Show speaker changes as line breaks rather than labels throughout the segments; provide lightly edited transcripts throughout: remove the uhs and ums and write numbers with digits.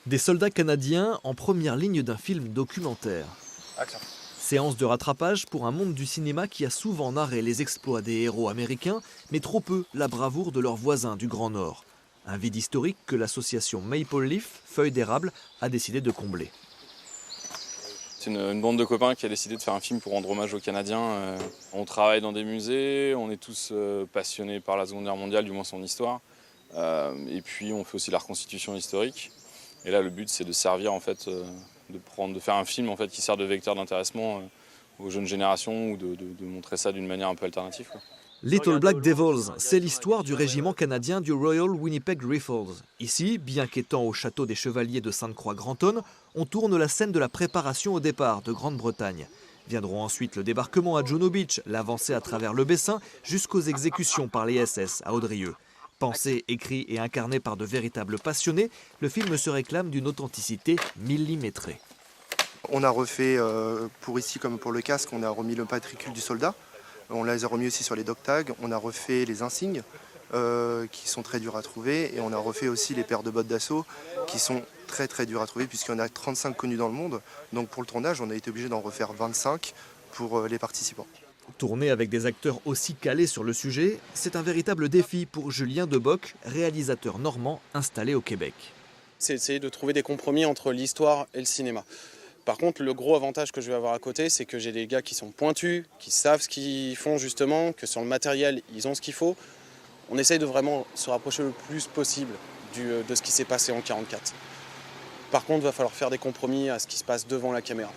Des soldats canadiens en première ligne d'un film documentaire.
Action.
Séance de rattrapage pour un monde du cinéma qui a souvent narré les exploits des héros américains, mais trop peu la bravoure de leurs voisins du Grand Nord. Un vide historique que l'association Maple Leaf, Feuilles d'érable, a décidé de combler.
C'est une bande de copains qui a décidé de faire un film pour rendre hommage aux Canadiens. On travaille dans des musées, on est tous passionnés par la Seconde Guerre mondiale, du moins son histoire. Et puis on fait aussi la reconstitution historique. Et là, le but, c'est de servir en fait, de faire un film en fait qui sert de vecteur d'intéressement aux jeunes générations ou de montrer ça d'une manière un peu alternative, quoi.
Little Black Devils, c'est l'histoire du régiment canadien du Royal Winnipeg Rifles. Ici, bien qu'étant au château des Chevaliers de Sainte-Croix-Grantonne, on tourne la scène de la préparation au départ de Grande-Bretagne. Viendront ensuite le débarquement à Juno Beach, l'avancée à travers le Bessin, jusqu'aux exécutions par les SS à Audrieux. Pensé, écrit et incarné par de véritables passionnés, le film se réclame d'une authenticité millimétrée.
On a refait, pour ici comme pour le casque, on a remis le matricule du soldat. On les a remis aussi sur les dog tags. On a refait les insignes qui sont très durs à trouver. Et on a refait aussi les paires de bottes d'assaut qui sont très très dures à trouver puisqu'il y en a 35 connus dans le monde. Donc pour le tournage, on a été obligé d'en refaire 25 pour les participants.
Tourner avec des acteurs aussi calés sur le sujet, c'est un véritable défi pour Julien Deboc, réalisateur normand installé au Québec.
C'est essayer de trouver des compromis entre l'histoire et le cinéma. Par contre, le gros avantage que je vais avoir à côté, c'est que j'ai des gars qui sont pointus, qui savent ce qu'ils font justement, que sur le matériel, ils ont ce qu'il faut. On essaye de vraiment se rapprocher le plus possible de ce qui s'est passé en 1944. Par contre, il va falloir faire des compromis à ce qui se passe devant la caméra.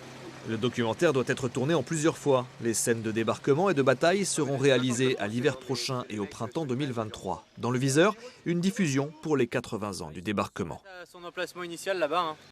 Le documentaire doit être tourné en plusieurs fois. Les scènes de débarquement et de bataille seront réalisées à l'hiver prochain et au printemps 2023. Dans le viseur, une diffusion pour les 80 ans du débarquement.
Son emplacement initial là-bas.